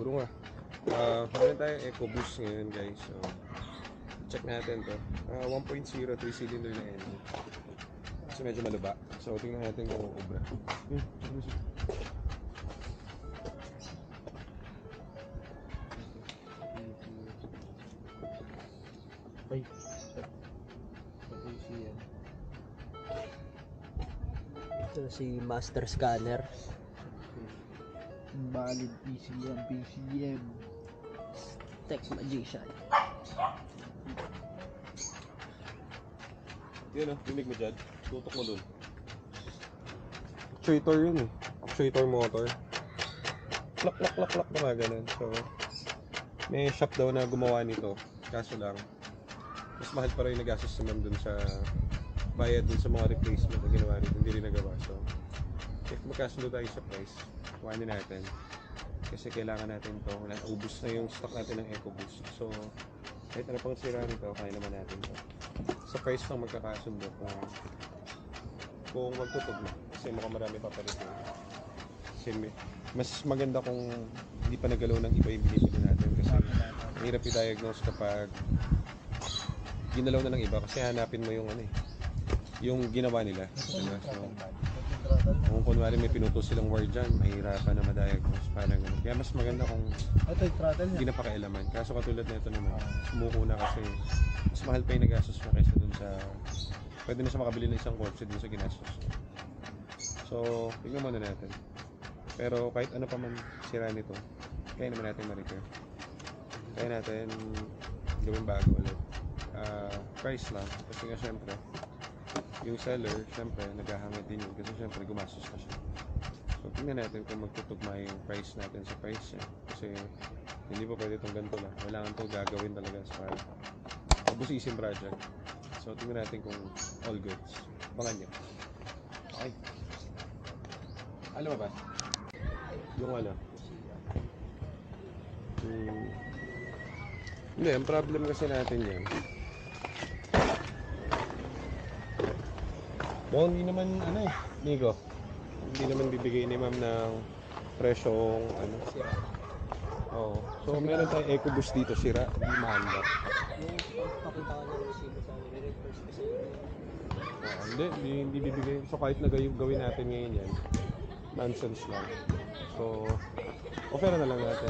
Puro nga. Meron tayong EcoBoost ngayon guys. So, check natin to. 1.0 3-cylinder na engine. Kasi medyo malaba. So, tingnan natin kung ubra. Ay, yan. Ito si Master Scanner. Valid PCM. Tech Magician. Yun dinig mo dyan. Tutok mo dun. Actuator yun eh. Actuator motor. Klak na mga ganun. So, may shop daw na gumawa nito. Kaso lang, mas mahal pa rin nagastos naman dun sa bayad dun sa mga replacement na ginawa nito. Hindi rin nagawa. So, if magkasundo tayo sa price, kuhanin natin. Kasi kailangan natin to. Ubus na yung stock natin ng EcoBoost. So, kahit ano pang sira nito, kaya naman natin to. Sa price lang magkakasundo kung magtutog na. Kasi mukhang marami pa rin. Kasi mas maganda kung hindi pa nagalaw ng iba yung binibili natin. Kasi mahirap i-diagnose kapag ginalaw na ng iba. Kasi hanapin mo yung yung ginawa nila. Diba? So, kung kunwari may pinutos silang wire dyan, mahirapan na ma-diagnose. Parang ganun. Kaya mas maganda kung hindi na pakialaman. Kaso katulad na ito naman, sumuko na kasi mas mahal pa yung nagastos na kaysa dun sa pwede na siya makabili ng isang kotse dun sa ginastos. So, tingnan muna natin. Pero kahit ano pa man sira nito, kaya naman natin ma-repair. Kaya natin gawin bago ulit. Price lang. Kasi nga syempre, yung seller, syempre, naghahangit din yun. Kasi syempre, gumastos na siya. So, tingnan natin kung magtutugma yung price natin sa price niya. Kasi, hindi pa pwede itong ganito lang. Kailangan ito gagawin talaga sa mabusisin project. So, tingnan natin kung all goods. Abangan nyo. Okay. Alam mo ba? Yung hindi, ang problem kasi natin yan. Hindi naman, Nico. Hindi naman bibigay ni ma'am ng presyong, Sira. Oo. So, meron tayong EcoBoost dito, sira. Hindi maanda. Yung pakita ko ng resibo sa amin, i-reverse kasi Hindi bibigay. So, kahit na gawin natin ngayon yan, nonsense lang. So, offer na lang natin.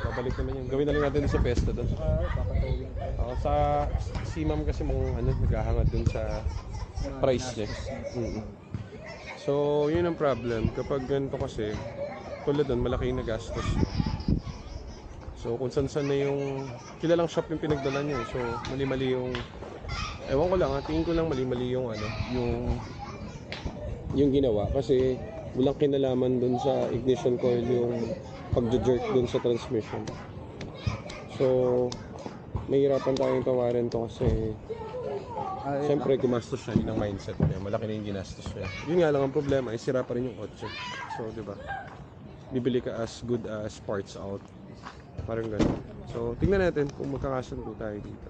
Pabalik naman yan. Gawin na lang natin sa pesta doon. papatawin pa. Sa si ma'am kasi naghahangad dun sa price niya. So, yun ang problem. Kapag ganito kasi, tulad doon, malaki yung nagastos. So, kung saan na yung kilalang shop yung pinagdala niya. So, mali-mali yung ewan ko lang, tingin ko lang mali-mali yung yung ginawa. Kasi walang kinalaman dun sa ignition coil yung pag-jerk dun sa transmission. So, mahirapan tayong tawarin to kasi siyempre gumastos siya, yun ang mindset niya. Malaki na yung ginastos niya. Yun nga lang ang problema, sira pa rin yung kotse. So, di ba? Bibili ka as good as parts out. Parang gano'n. So, tingnan natin kung magkakasundo tayo dito.